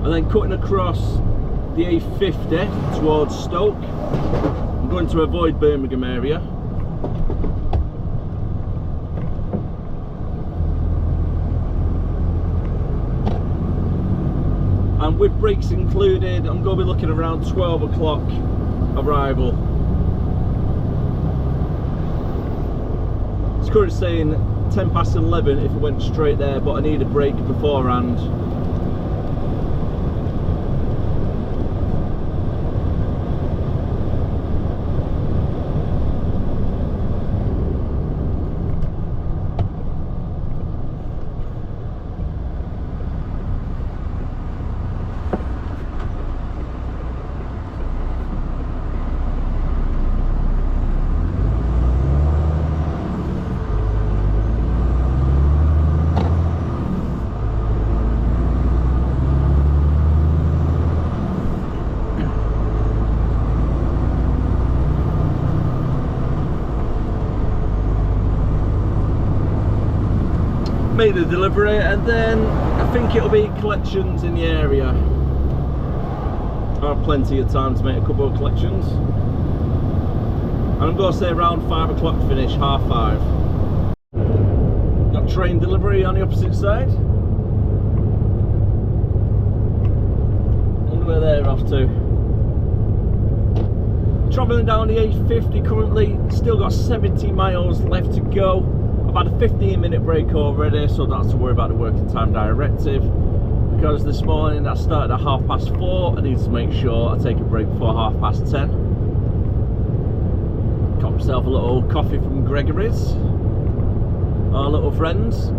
And then cutting across the A50 towards Stoke. I'm going to avoid Birmingham area. And with brakes included, I'm going to be looking around 12 o'clock arrival. It's currently saying 10 past 11 if I went straight there, but I need a break beforehand. Make the delivery, and then I think it'll be collections in the area. I have plenty of time to make a couple of collections, and I'm going to say around 5 o'clock finish, 5:30. Got train delivery on the opposite side. Wonder where they're off to. Travelling down the A50 currently, still got 70 miles left to go. I've had a 15-minute break already, so don't have to worry about the working time directive, because this morning I started at 4:30. I need to make sure I take a break before 10:30. Got myself a little coffee from Gregory's, our little friends.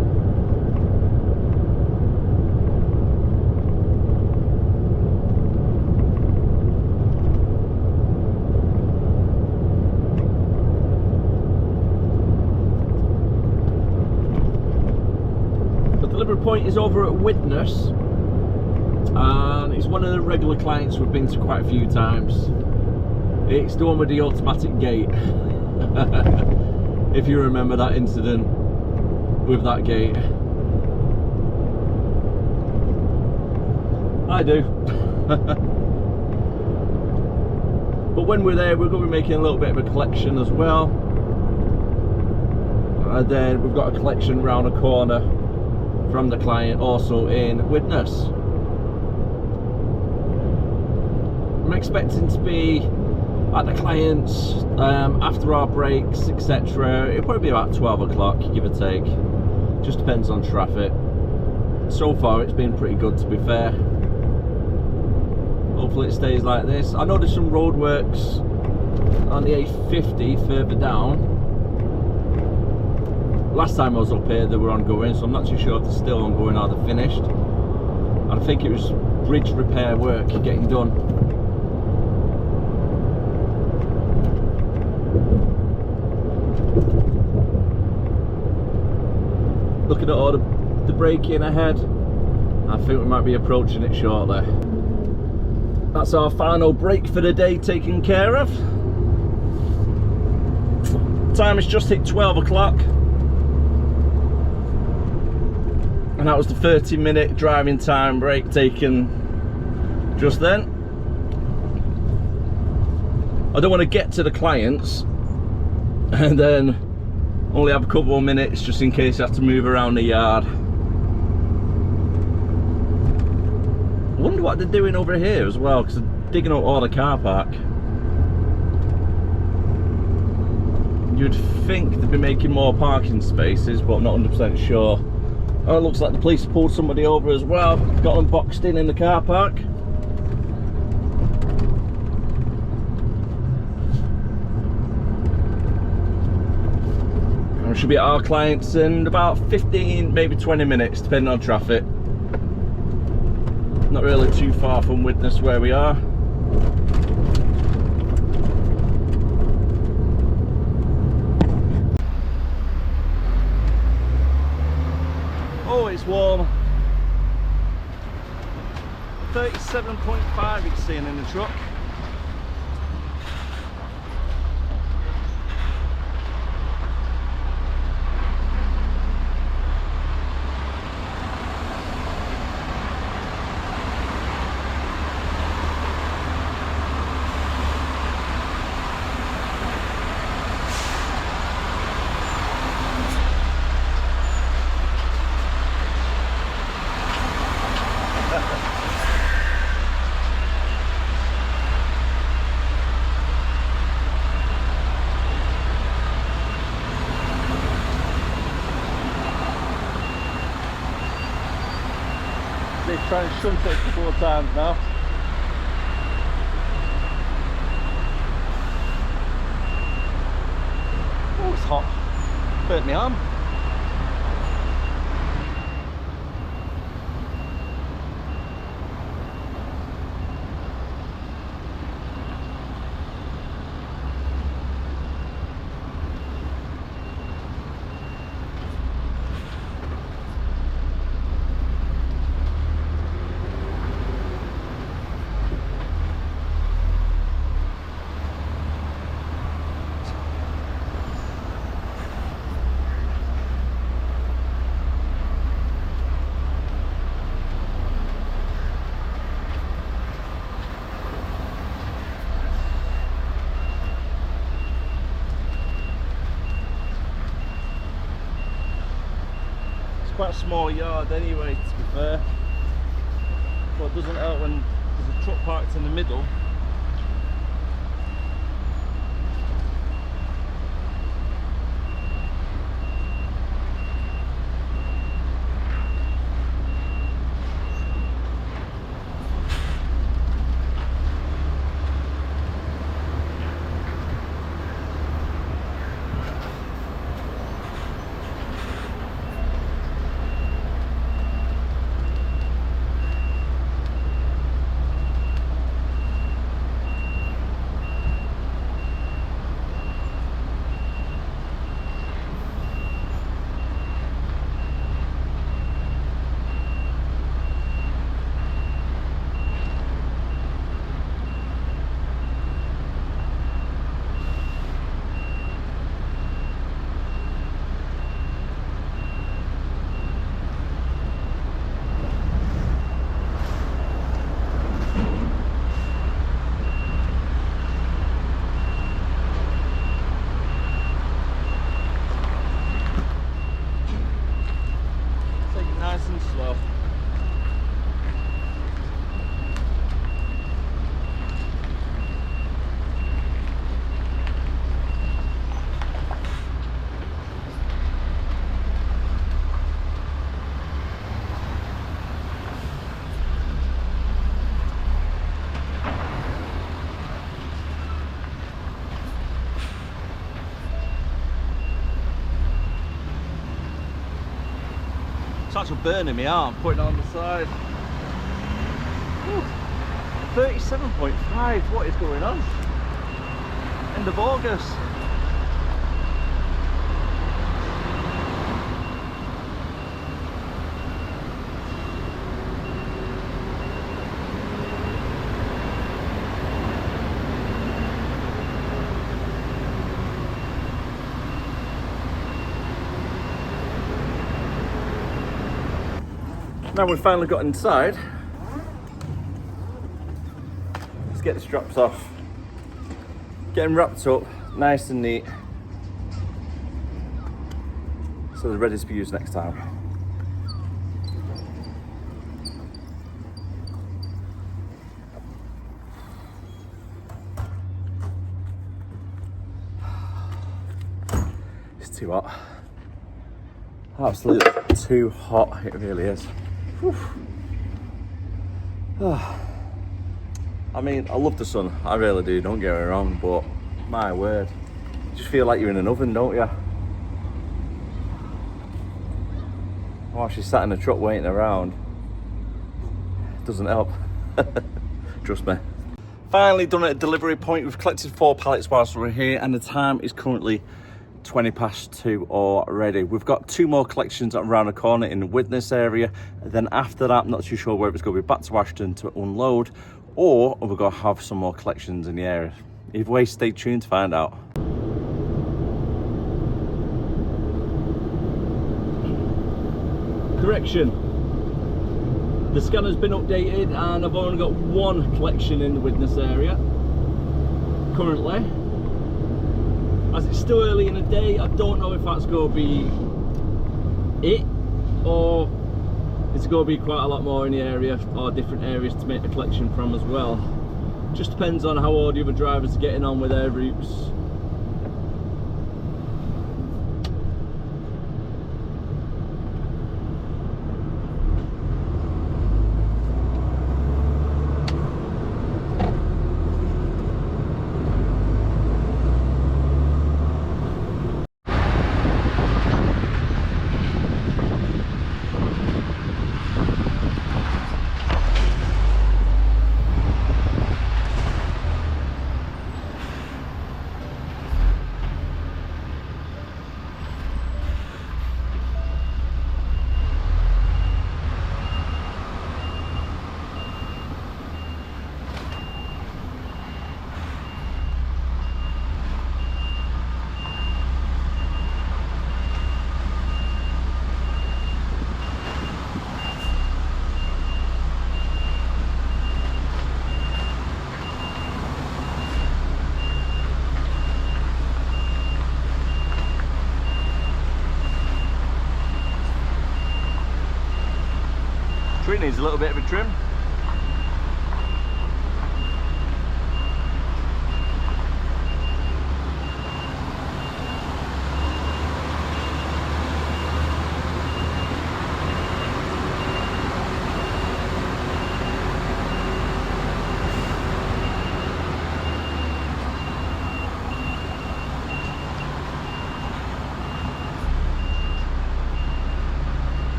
Delivery point is over at Widnes, and it's one of the regular clients we've been to quite a few times. It's the one with the automatic gate. If you remember that incident with that gate. I do. But when we're there, we're going to be making a little bit of a collection as well, and then we've got a collection round a corner from the client, also in Widnes. I'm expecting to be at the client's after our breaks, etc. It'll probably be about 12 o'clock, give or take. Just depends on traffic. So far it's been pretty good, to be fair. Hopefully it stays like this. I know there's some roadworks on the A50 further down. Last time I was up here they were ongoing, so I'm not too sure if they're still ongoing or they're finished. And I think it was bridge repair work getting done. Looking at all the braking ahead, I think we might be approaching it shortly. That's our final break for the day taken care of. Time has just hit 12 o'clock. And that was the 30-minute driving time break taken just then. I don't want to get to the clients and then Only have a couple more minutes just in case I have to move around the yard. I wonder what they're doing over here as well, because they're digging up all the car park. You'd think they'd be making more parking spaces, but I'm not 100% sure. Oh, it looks like the police pulled somebody over as well. Got them boxed in the car park. We should be at our clients in about 15, maybe 20 minutes, depending on traffic. Not really too far from Widnes where we are. Oh, it's warm. 37.5 it's saying in the truck. They're trying to shunt it a couple of times now. Oh, it's hot. Burnt my arm. Quite a small yard anyway, to be fair, but it doesn't help when there's a truck parked in the middle. Slow. It's actually burning me arm, putting it on the side. Whew. 37.5, what is going on? End of August. Now we've finally got inside, let's get the straps off, get them wrapped up nice and neat. so they're ready to be used next time. It's too hot. Absolutely too hot, it really is. Whew. I mean, I love the sun, I really do, don't get me wrong, but my word, you just feel like you're in an oven, don't you? While she's sat in the truck waiting around, it doesn't help. Trust me. Finally done at a delivery point. We've collected 4 pallets whilst we're here, and the time is currently 2:20 already. We've got 2 more collections around the corner in the Widnes area. And then after that, I'm not too sure whether it's going to be back to Ashton to unload, or we're going to have some more collections in the area. Either way, stay tuned to find out. Correction, the scanner's been updated and I've only got 1 collection in the Widnes area currently. As it's still early in the day, I don't know if that's going to be it, or it's going to be quite a lot more in the area, or different areas to make the collection from as well. Just depends on how all the other drivers are getting on with their routes. Tree needs a little bit of a trim.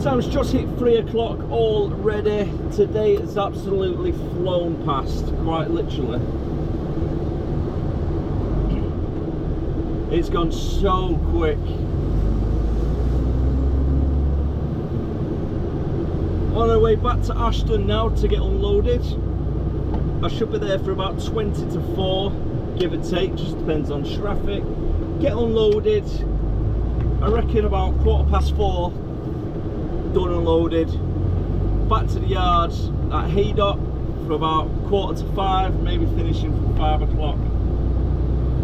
Time's just hit 3 o'clock already. Today has absolutely flown past, quite literally. It's gone so quick. On our way back to Ashton now to get unloaded. I should be there for about 20 to 4, give or take, just depends on traffic. Get unloaded, I reckon about 4:15. Done and loaded, back to the yard at Haydock for about 4:45, maybe finishing from 5 o'clock,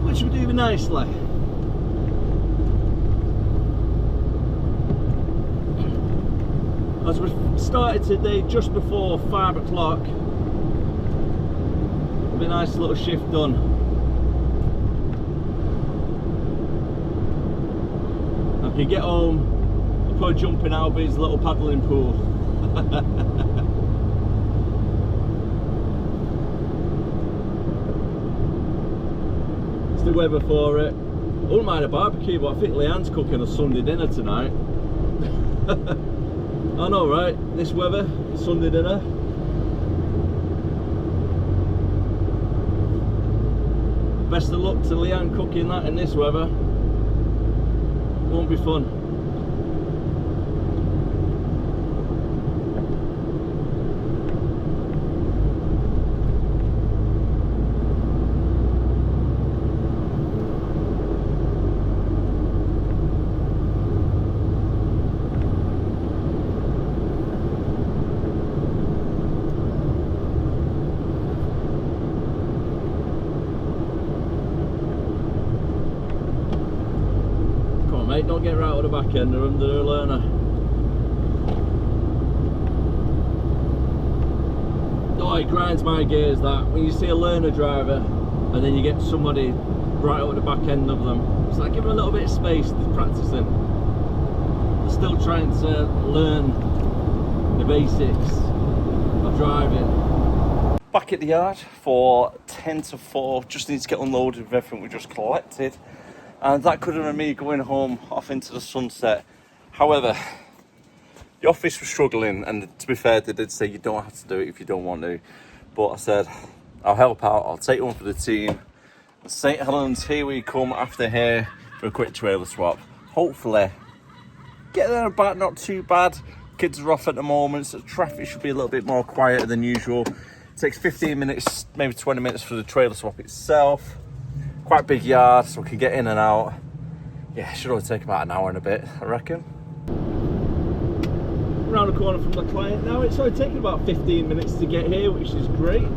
which would do nicely. As we started today just before 5 o'clock, it'll be a nice little shift done. I can get home, probably jump in Albie's little paddling pool. It's the weather for it. I wouldn't mind a barbecue, but I think Leanne's cooking a Sunday dinner tonight. I know, right? This weather, Sunday dinner. Best of luck to Leanne cooking that in this weather. Won't be fun. mate, don't get right out of the back end, they're under the learner. Oh, it grinds my gears that, when you see a learner driver and then you get somebody right out the back end of them. It's like give them a little bit of space to practicing. They're still trying to learn the basics of driving. Back at the yard for 10 to 4, just need to get unloaded with everything we just collected. And that could have been me going home off into the sunset. However, the office was struggling, and to be fair, they did say you don't have to do it if you don't want to. But I said, I'll help out, I'll take one for the team. St. Helens, here we come after here for a quick trailer swap. Hopefully, get there and back, not too bad. Kids are off at the moment, so traffic should be a little bit more quieter than usual. It takes 15 minutes, maybe 20 minutes for the trailer swap itself. Quite big yard, so we can get in and out. Yeah, it should only take about an hour and a bit, I reckon. Around the corner from the client now. It's only taken about 15 minutes to get here, which is great.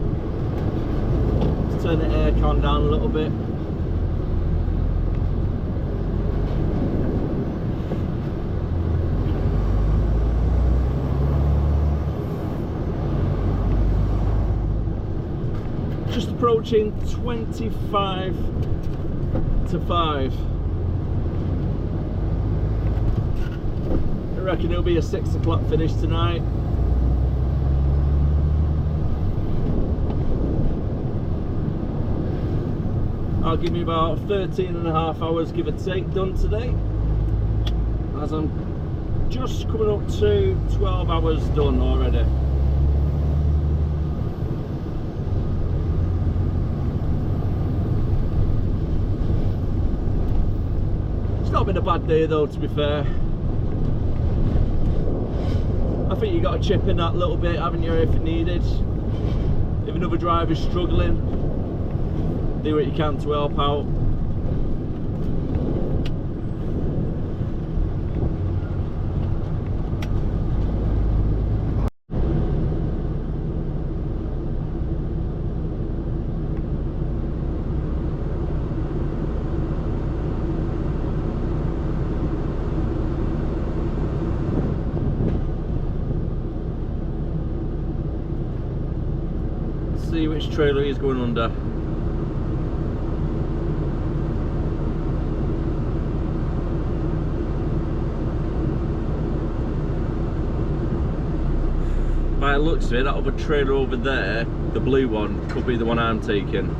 Let's turn the aircon down a little bit. Just approaching 25 to 5. I reckon it'll be a 6 o'clock finish tonight. I'll give me about 13 and a half hours, give or take, done today. As I'm just coming up to 12 hours done already. It's not been a bad day though, to be fair. I think you got to chip in that little bit, haven't you, if needed. If another driver's struggling, do what you can to help out. See which trailer he's going under. By the looks of it, that other trailer over there, the blue one, could be the one I'm taking.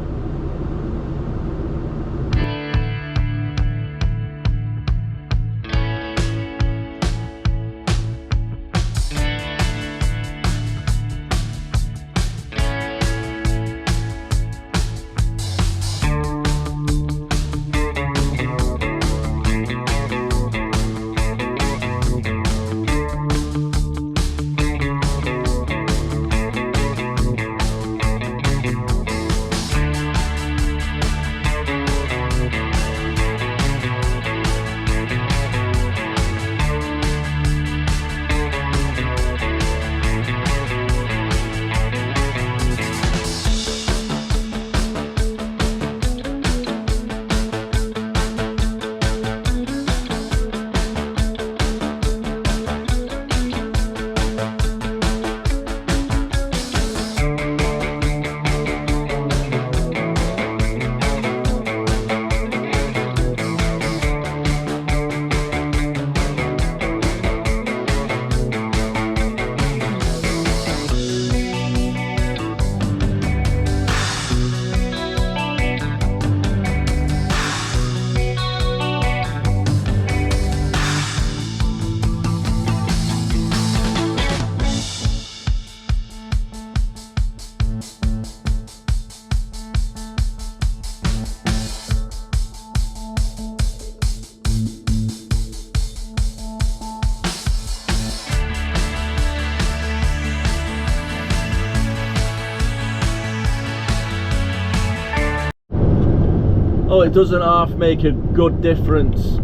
Oh, it doesn't half make a good difference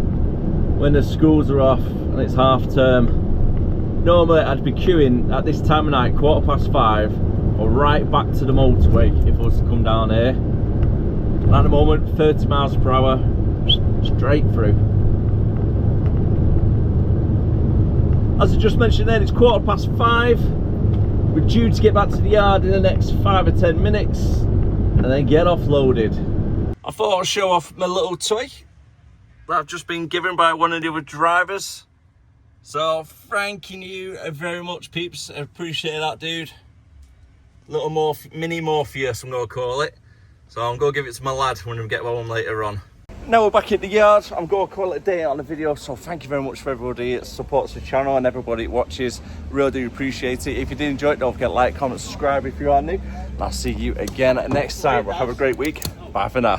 when the schools are off and it's half term. Normally I'd be queuing at this time of night, 5:15, or right back to the motorway if I was to come down here. And at the moment, 30 miles per hour, straight through. As I just mentioned then, it's 5:15. We're due to get back to the yard in the next 5 or 10 minutes and then get offloaded. I thought I'd show off my little toy that I've just been given by one of the other drivers. So thanking you very much, peeps. I appreciate that, dude. Little mini Morpheus, I'm gonna call it. So I'm gonna give it to my lad when we get home later on. Now we're back at the yard. I'm gonna call it a day on the video. So thank you very much for everybody that supports the channel and everybody that watches. Really do appreciate it. If you did enjoy it, don't forget to like, comment, subscribe if you are new. And I'll see you again next time. Well, have a great week. Bye for now.